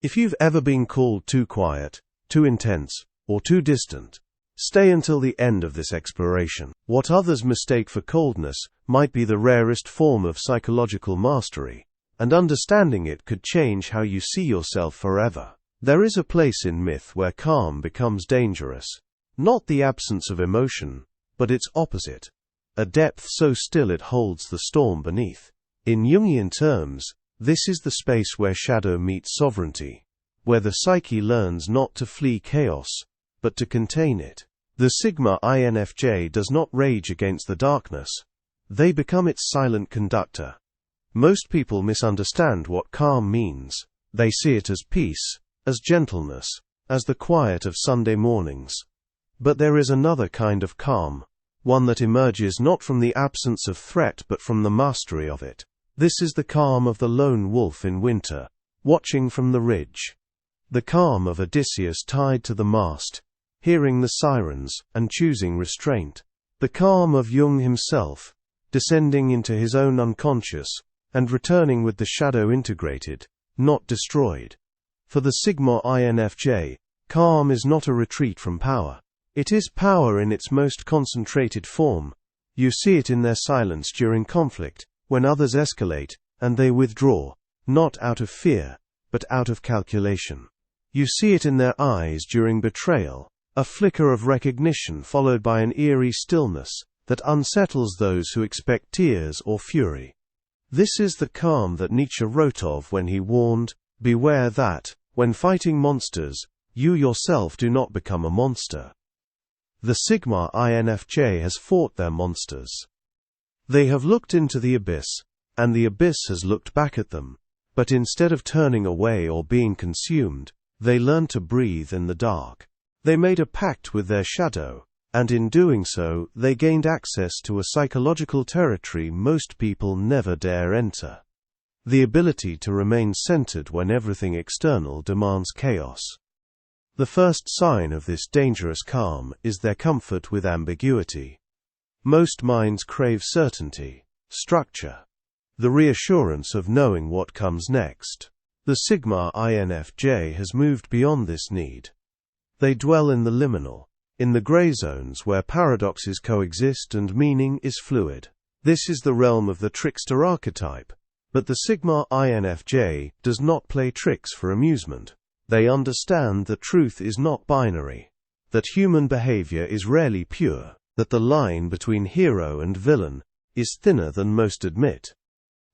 If you've ever been called too quiet, too intense, or too distant, stay until the end of this exploration. What others mistake for coldness might be the rarest form of psychological mastery, and understanding it could change how you see yourself forever. There is a place in myth where calm becomes dangerous. Not the absence of emotion, but its opposite. A depth so still it holds the storm beneath. In Jungian terms, this is the space where shadow meets sovereignty, where the psyche learns not to flee chaos, but to contain it. The Sigma INFJ does not rage against the darkness. They become its silent conductor. Most people misunderstand what calm means. They see it as peace, as gentleness, as the quiet of Sunday mornings. But there is another kind of calm, one that emerges not from the absence of threat but from the mastery of it. This is the calm of the lone wolf in winter, watching from the ridge. The calm of Odysseus tied to the mast, hearing the sirens and choosing restraint. The calm of Jung himself, descending into his own unconscious and returning with the shadow integrated, not destroyed. For the Sigma INFJ, calm is not a retreat from power. It is power in its most concentrated form. You see it in their silence during conflict, when others escalate, and they withdraw, not out of fear, but out of calculation. You see it in their eyes during betrayal, a flicker of recognition followed by an eerie stillness that unsettles those who expect tears or fury. This is the calm that Nietzsche wrote of when he warned, "Beware that, when fighting monsters, you yourself do not become a monster." The Sigma INFJ has fought their monsters. They have looked into the abyss, and the abyss has looked back at them, but instead of turning away or being consumed, they learned to breathe in the dark. They made a pact with their shadow, and in doing so, they gained access to a psychological territory most people never dare enter. The ability to remain centered when everything external demands chaos. The first sign of this dangerous calm is their comfort with ambiguity. Most minds crave certainty, structure, the reassurance of knowing what comes next. The Sigma INFJ has moved beyond this need. They dwell in the liminal, in the gray zones where paradoxes coexist and meaning is fluid. This is the realm of the trickster archetype, but the Sigma INFJ does not play tricks for amusement. They understand that truth is not binary, that human behavior is rarely pure, that the line between hero and villain is thinner than most admit.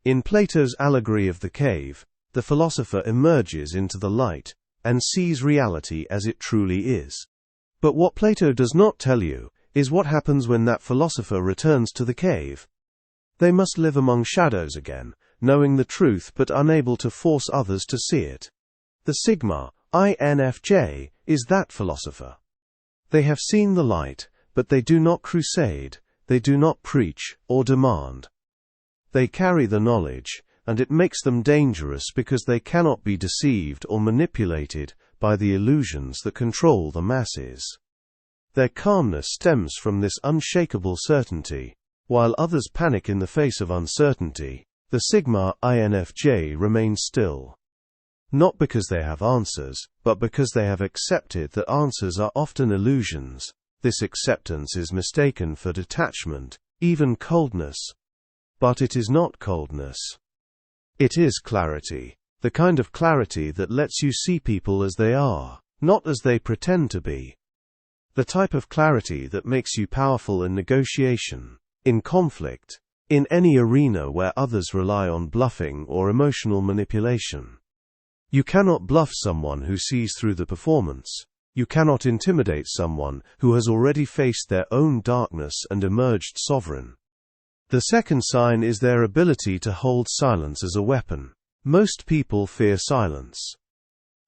In Plato's allegory of the cave, the philosopher emerges into the light and sees reality as it truly is. But what Plato does not tell you is what happens when that philosopher returns to the cave. They must live among shadows again, knowing the truth but unable to force others to see it. The Sigma INFJ is that philosopher. They have seen the light, but they do not crusade, they do not preach or demand. They carry the knowledge, and it makes them dangerous because they cannot be deceived or manipulated by the illusions that control the masses. Their calmness stems from this unshakable certainty. While others panic in the face of uncertainty, the Sigma INFJ remains still. Not because they have answers, but because they have accepted that answers are often illusions. This acceptance is mistaken for detachment, even coldness. But it is not coldness. It is clarity, the kind of clarity that lets you see people as they are, not as they pretend to be. The type of clarity that makes you powerful in negotiation, in conflict, in any arena where others rely on bluffing or emotional manipulation. You cannot bluff someone who sees through the performance. You cannot intimidate someone who has already faced their own darkness and emerged sovereign. The second sign is their ability to hold silence as a weapon. Most people fear silence.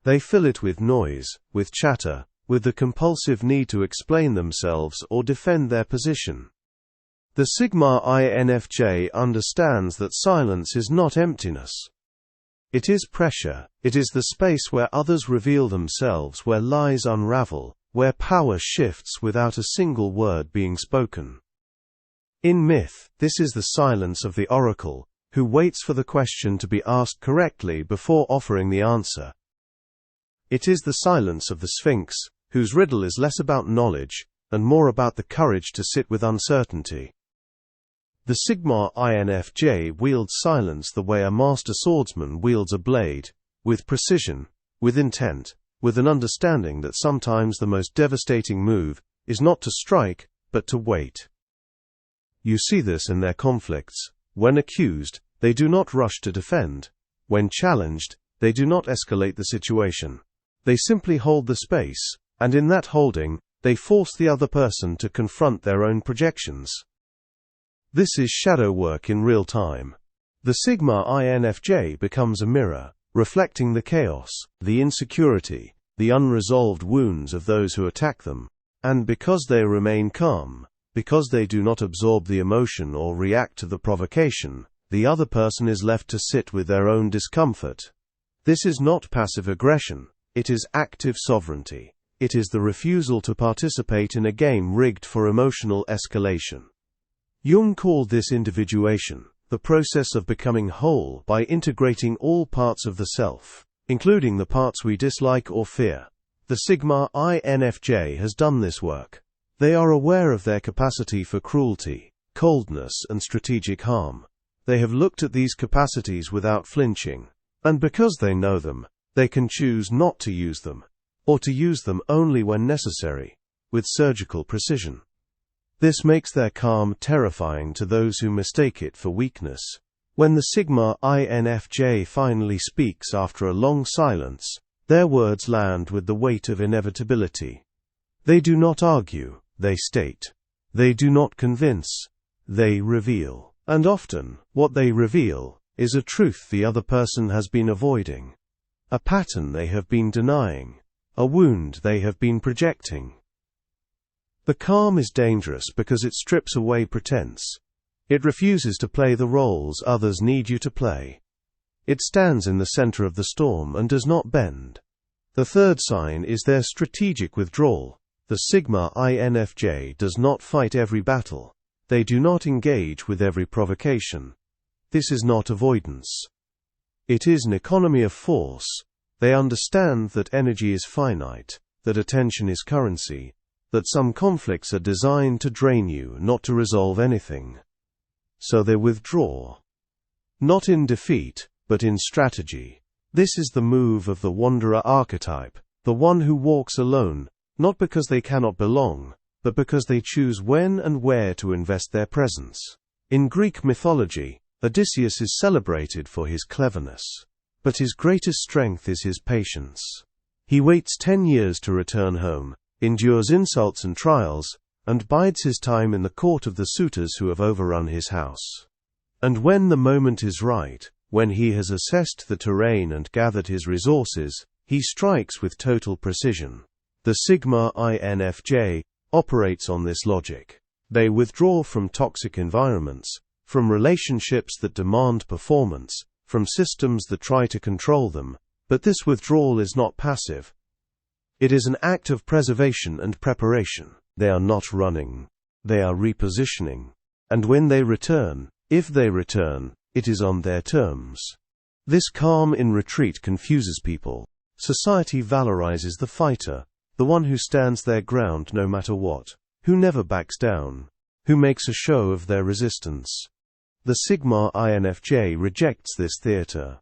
They fill it with noise, with chatter, with the compulsive need to explain themselves or defend their position. The Sigma INFJ understands that silence is not emptiness. It is pressure. It is the space where others reveal themselves, where lies unravel, where power shifts without a single word being spoken. In myth, this is the silence of the oracle, who waits for the question to be asked correctly before offering the answer. It is the silence of the Sphinx, whose riddle is less about knowledge and more about the courage to sit with uncertainty. The Sigma INFJ wields silence the way a master swordsman wields a blade, with precision, with intent, with an understanding that sometimes the most devastating move is not to strike, but to wait. You see this in their conflicts. When accused, they do not rush to defend. When challenged, they do not escalate the situation. They simply hold the space, and in that holding, they force the other person to confront their own projections. This is shadow work in real time. The Sigma INFJ becomes a mirror, reflecting the chaos, the insecurity, the unresolved wounds of those who attack them. And because they remain calm, because they do not absorb the emotion or react to the provocation, the other person is left to sit with their own discomfort. This is not passive aggression, it is active sovereignty. It is the refusal to participate in a game rigged for emotional escalation. Jung called this individuation, the process of becoming whole by integrating all parts of the self, including the parts we dislike or fear. The Sigma INFJ has done this work. They are aware of their capacity for cruelty, coldness, and strategic harm. They have looked at these capacities without flinching, and because they know them, they can choose not to use them, or to use them only when necessary, with surgical precision. This makes their calm terrifying to those who mistake it for weakness. When the Sigma INFJ finally speaks after a long silence, their words land with the weight of inevitability. They do not argue, they state. They do not convince, they reveal. And often, what they reveal is a truth the other person has been avoiding, a pattern they have been denying, a wound they have been projecting. The calm is dangerous because it strips away pretense. It refuses to play the roles others need you to play. It stands in the center of the storm and does not bend. The third sign is their strategic withdrawal. The Sigma INFJ does not fight every battle. They do not engage with every provocation. This is not avoidance. It is an economy of force. They understand that energy is finite, that attention is currency, that some conflicts are designed to drain you, not to resolve anything. So they withdraw. Not in defeat, but in strategy. This is the move of the wanderer archetype, the one who walks alone, not because they cannot belong, but because they choose when and where to invest their presence. In Greek mythology, Odysseus is celebrated for his cleverness, but his greatest strength is his patience. He waits 10 years to return home, endures insults and trials, and bides his time in the court of the suitors who have overrun his house. And when the moment is right, when he has assessed the terrain and gathered his resources, he strikes with total precision. The Sigma INFJ operates on this logic. They withdraw from toxic environments, from relationships that demand performance, from systems that try to control them, but this withdrawal is not passive. It is an act of preservation and preparation. They are not running. They are repositioning. And when they return, if they return, it is on their terms. This calm in retreat confuses people. Society valorizes the fighter, the one who stands their ground no matter what, who never backs down, who makes a show of their resistance. The Sigma INFJ rejects this theater.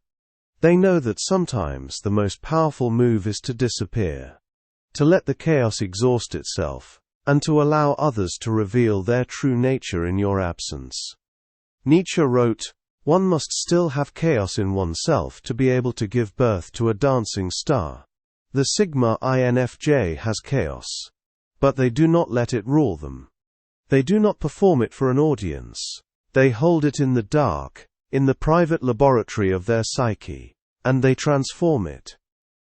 They know that sometimes the most powerful move is to disappear, to let the chaos exhaust itself, and to allow others to reveal their true nature in your absence. Nietzsche wrote, "One must still have chaos in oneself to be able to give birth to a dancing star." The Sigma INFJ has chaos, but they do not let it rule them. They do not perform it for an audience. They hold it in the dark, in the private laboratory of their psyche, and they transform it.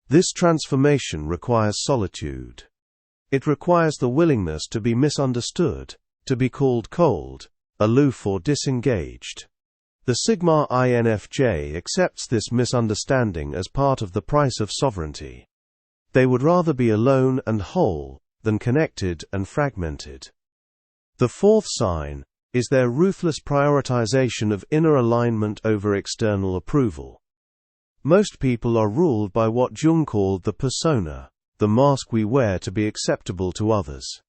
This transformation requires solitude. It requires the willingness to be misunderstood, to be called cold, aloof, or disengaged. The Sigma INFJ accepts this misunderstanding as part of the price of sovereignty. They would rather be alone and whole than connected and fragmented. The fourth sign is their ruthless prioritization of inner alignment over external approval. Most people are ruled by what Jung called the persona, the mask we wear to be acceptable to others.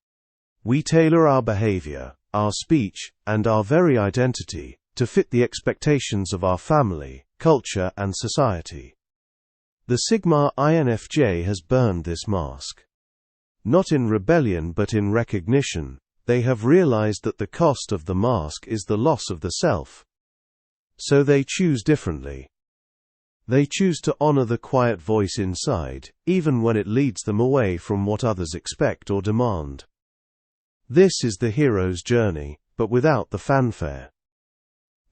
We tailor our behavior, our speech, and our very identity to fit the expectations of our family, culture, and society. The Sigma INFJ has burned this mask. Not in rebellion but in recognition, they have realized that the cost of the mask is the loss of the self. So they choose differently. They choose to honor the quiet voice inside, even when it leads them away from what others expect or demand. This is the hero's journey, but without the fanfare.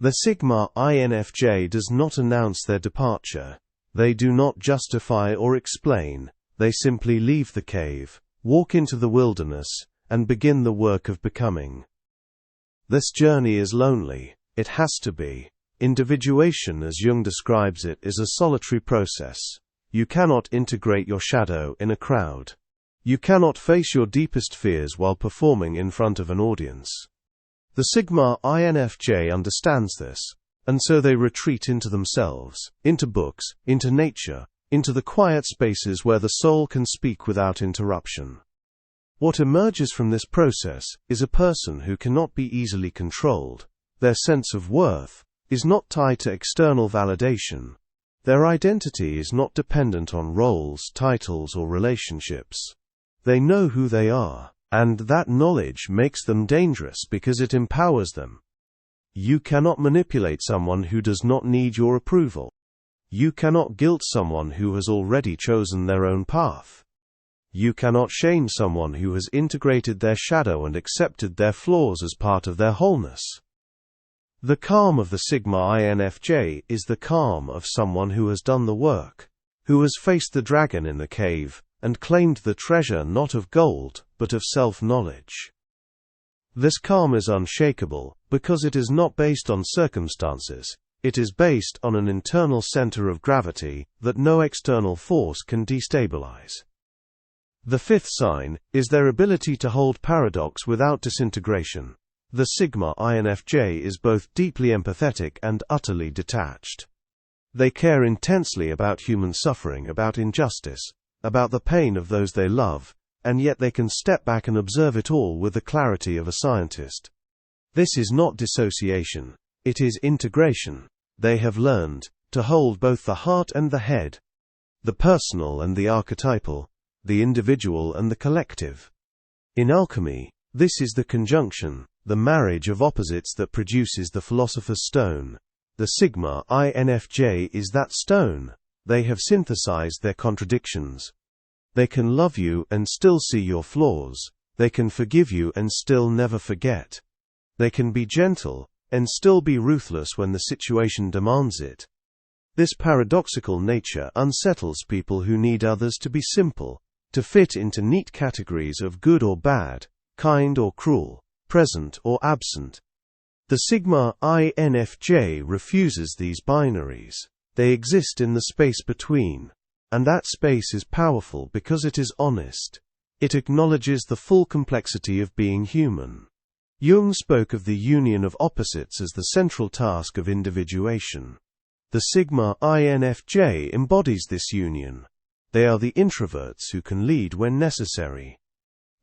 The Sigma INFJ does not announce their departure. They do not justify or explain. They simply leave the cave, walk into the wilderness, and begin the work of becoming. This journey is lonely. It has to be. Individuation, as Jung describes it, is a solitary process. You cannot integrate your shadow in a crowd. You cannot face your deepest fears while performing in front of an audience. The Sigma INFJ understands this, and so they retreat into themselves, into books, into nature, into the quiet spaces where the soul can speak without interruption. What emerges from this process is a person who cannot be easily controlled. Their sense of worth is not tied to external validation. Their identity is not dependent on roles, titles, or relationships. They know who they are, and that knowledge makes them dangerous because it empowers them. You cannot manipulate someone who does not need your approval. You cannot guilt someone who has already chosen their own path. You cannot shame someone who has integrated their shadow and accepted their flaws as part of their wholeness. The calm of the Sigma INFJ is the calm of someone who has done the work, who has faced the dragon in the cave, and claimed the treasure not of gold, but of self-knowledge. This calm is unshakable, because it is not based on circumstances. It is based on an internal center of gravity that no external force can destabilize. The fifth sign is their ability to hold paradox without disintegration. The Sigma INFJ is both deeply empathetic and utterly detached. They care intensely about human suffering, about injustice, about the pain of those they love, and yet they can step back and observe it all with the clarity of a scientist. This is not dissociation, it is integration. They have learned to hold both the heart and the head, the personal and the archetypal, the individual and the collective. In alchemy, this is the conjunction, the marriage of opposites that produces the philosopher's stone. The Sigma INFJ is that stone. They have synthesized their contradictions. They can love you and still see your flaws. They can forgive you and still never forget. They can be gentle and still be ruthless when the situation demands it. This paradoxical nature unsettles people who need others to be simple, to fit into neat categories of good or bad, kind or cruel, present or absent. The Sigma INFJ refuses these binaries. They exist in the space between. And that space is powerful because it is honest. It acknowledges the full complexity of being human. Jung spoke of the union of opposites as the central task of individuation. The Sigma INFJ embodies this union. They are the introverts who can lead when necessary.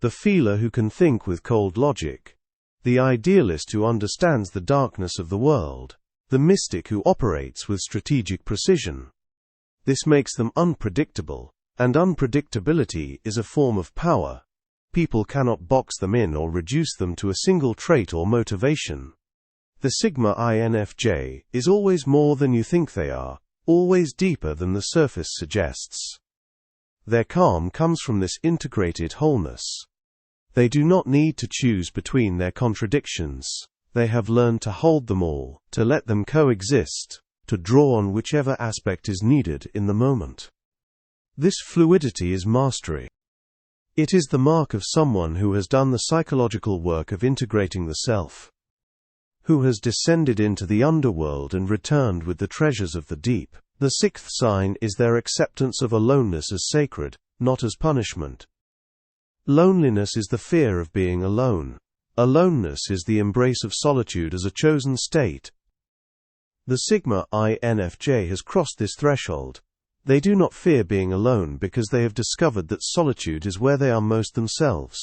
The feeler who can think with cold logic. The idealist who understands the darkness of the world. The mystic who operates with strategic precision. This makes them unpredictable, and unpredictability is a form of power. People cannot box them in or reduce them to a single trait or motivation. The Sigma INFJ is always more than you think they are, always deeper than the surface suggests. Their calm comes from this integrated wholeness. They do not need to choose between their contradictions. They have learned to hold them all, to let them coexist, to draw on whichever aspect is needed in the moment. This fluidity is mastery. It is the mark of someone who has done the psychological work of integrating the self, who has descended into the underworld and returned with the treasures of the deep. The sixth sign is their acceptance of aloneness as sacred, not as punishment. Loneliness is the fear of being alone. Aloneness is the embrace of solitude as a chosen state. The Sigma INFJ has crossed this threshold. They do not fear being alone because they have discovered that solitude is where they are most themselves.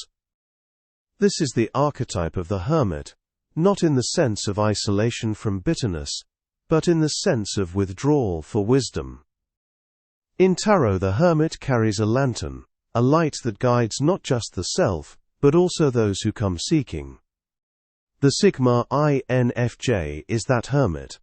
This is the archetype of the hermit, not in the sense of isolation from bitterness, but in the sense of withdrawal for wisdom. In tarot, the hermit carries a lantern, a light that guides not just the self, but also those who come seeking. The Sigma INFJ is that hermit.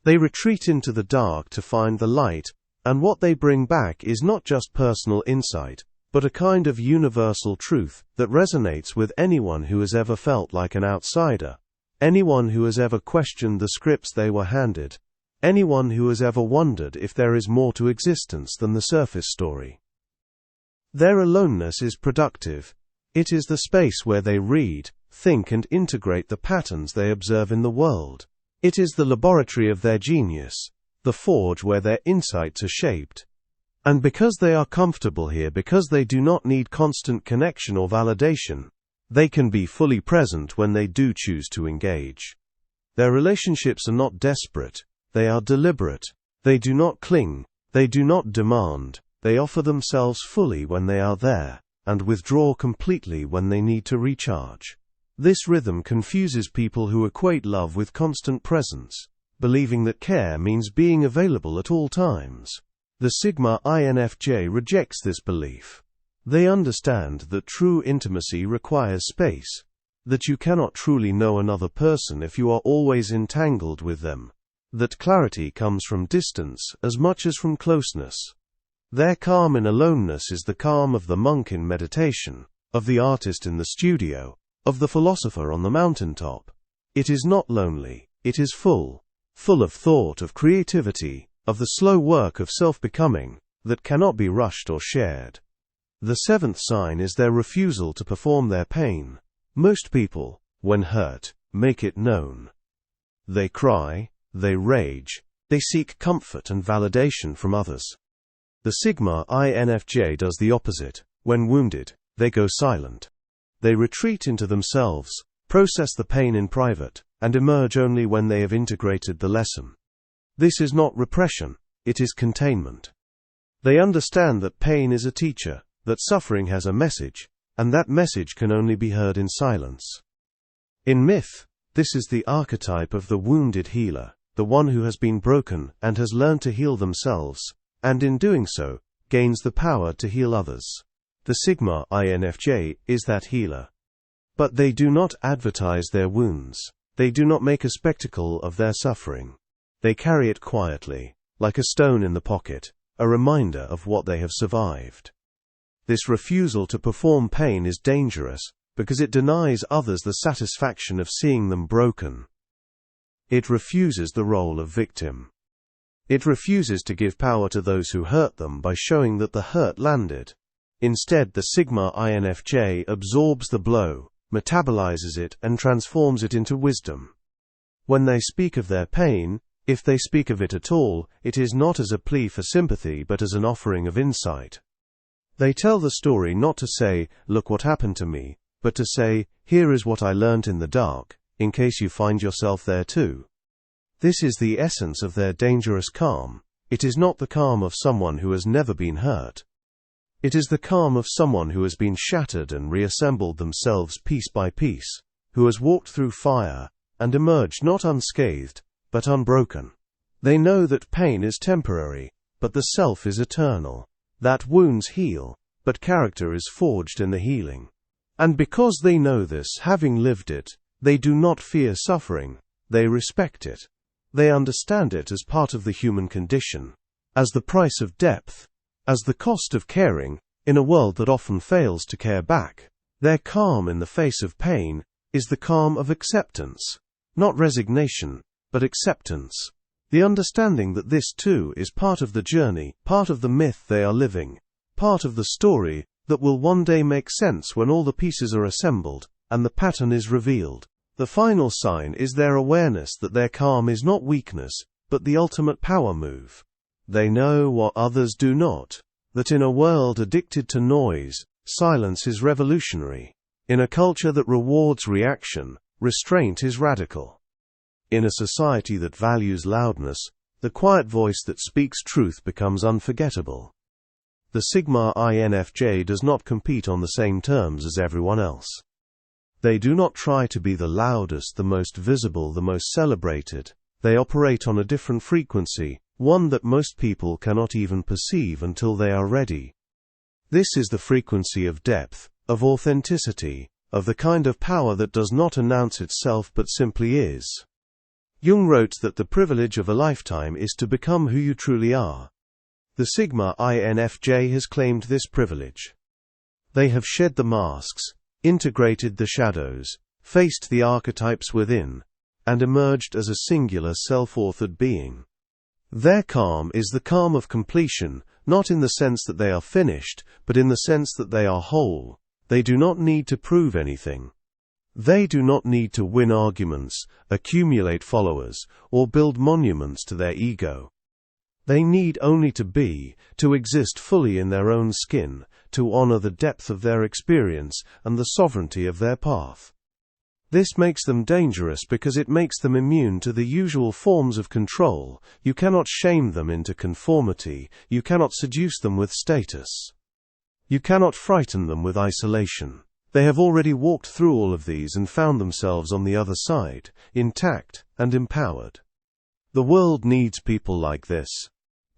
They retreat into the dark to find the light, and what they bring back is not just personal insight, but a kind of universal truth that resonates with anyone who has ever felt like an outsider, anyone who has ever questioned the scripts they were handed, anyone who has ever wondered if there is more to existence than the surface story. Their aloneness is productive. It is the space where they read, think and integrate the patterns they observe in the world. It is the laboratory of their genius, the forge where their insights are shaped. And because they are comfortable here, because they do not need constant connection or validation, they can be fully present when they do choose to engage. Their relationships are not desperate, they are deliberate. They do not cling, they do not demand, they offer themselves fully when they are there, and withdraw completely when they need to recharge. This rhythm confuses people who equate love with constant presence, believing that care means being available at all times. The Sigma INFJ rejects this belief. They understand that true intimacy requires space, that you cannot truly know another person if you are always entangled with them, that clarity comes from distance as much as from closeness. Their calm in aloneness is the calm of the monk in meditation, of the artist in the studio, of the philosopher on the mountaintop. It is not lonely, it is full of thought, of creativity, of the slow work of self-becoming, that cannot be rushed or shared. The seventh sign is their refusal to perform their pain. Most people, when hurt, make it known. They cry, they rage, they seek comfort and validation from others. The Sigma INFJ does the opposite. When wounded, they go silent. They retreat into themselves, process the pain in private, and emerge only when they have integrated the lesson. This is not repression, it is containment. They understand that pain is a teacher, that suffering has a message, and that message can only be heard in silence. In myth, this is the archetype of the wounded healer, the one who has been broken and has learned to heal themselves, and in doing so, gains the power to heal others. The Sigma INFJ is that healer. But they do not advertise their wounds. They do not make a spectacle of their suffering. They carry it quietly, like a stone in the pocket, a reminder of what they have survived. This refusal to perform pain is dangerous, because it denies others the satisfaction of seeing them broken. It refuses the role of victim. It refuses to give power to those who hurt them by showing that the hurt landed. Instead, the Sigma INFJ absorbs the blow, metabolizes it, and transforms it into wisdom. When they speak of their pain, if they speak of it at all, it is not as a plea for sympathy but as an offering of insight. They tell the story not to say, "Look what happened to me," but to say, "Here is what I learned in the dark, in case you find yourself there too." This is the essence of their dangerous calm. It is not the calm of someone who has never been hurt. It is the calm of someone who has been shattered and reassembled themselves piece by piece, who has walked through fire, and emerged not unscathed, but unbroken. They know that pain is temporary, but the self is eternal, that wounds heal, but character is forged in the healing. And because they know this, having lived it, they do not fear suffering, they respect it. They understand it as part of the human condition, as the price of depth, as the cost of caring, in a world that often fails to care back. Their calm in the face of pain is the calm of acceptance, not resignation, but acceptance. The understanding that this too is part of the journey, part of the myth they are living, part of the story that will one day make sense when all the pieces are assembled and the pattern is revealed. The final sign is their awareness that their calm is not weakness, but the ultimate power move. They know what others do not, that in a world addicted to noise, silence is revolutionary. In a culture that rewards reaction, restraint is radical. In a society that values loudness, the quiet voice that speaks truth becomes unforgettable. The Sigma INFJ does not compete on the same terms as everyone else. They do not try to be the loudest, the most visible, the most celebrated. They operate on a different frequency, one that most people cannot even perceive until they are ready. This is the frequency of depth, of authenticity, of the kind of power that does not announce itself but simply is. Jung wrote that the privilege of a lifetime is to become who you truly are. The Sigma INFJ has claimed this privilege. They have shed the masks, integrated the shadows, faced the archetypes within, and emerged as a singular self-authored being. Their calm is the calm of completion, not in the sense that they are finished, but in the sense that they are whole. They do not need to prove anything. They do not need to win arguments, accumulate followers, or build monuments to their ego. They need only to be, to exist fully in their own skin, to honor the depth of their experience and the sovereignty of their path. This makes them dangerous because it makes them immune to the usual forms of control. You cannot shame them into conformity, you cannot seduce them with status. You cannot frighten them with isolation. They have already walked through all of these and found themselves on the other side, intact and empowered. The world needs people like this.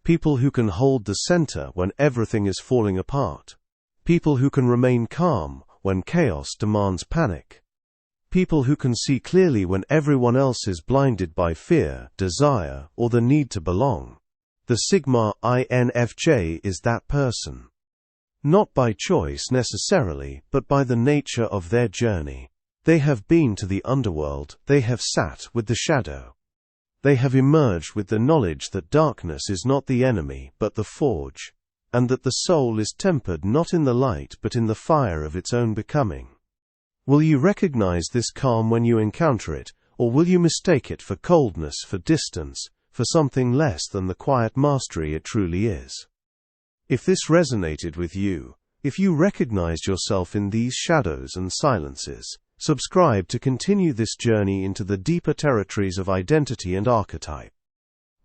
People who can hold the center when everything is falling apart. People who can remain calm when chaos demands panic. People who can see clearly when everyone else is blinded by fear, desire, or the need to belong. The Sigma INFJ is that person. Not by choice necessarily, but by the nature of their journey. They have been to the underworld, they have sat with the shadow. They have emerged with the knowledge that darkness is not the enemy, but the forge, and that the soul is tempered not in the light but in the fire of its own becoming. Will you recognize this calm when you encounter it, or will you mistake it for coldness, for distance, for something less than the quiet mastery it truly is? If this resonated with you, if you recognized yourself in these shadows and silences, subscribe to continue this journey into the deeper territories of identity and archetype.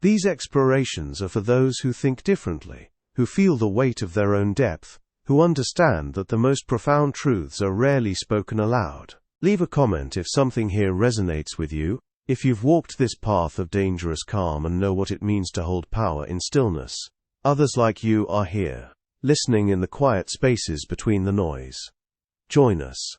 These explorations are for those who think differently, who feel the weight of their own depth, who understand that the most profound truths are rarely spoken aloud. Leave a comment if something here resonates with you, if you've walked this path of dangerous calm and know what it means to hold power in stillness. Others like you are here, listening in the quiet spaces between the noise. Join us.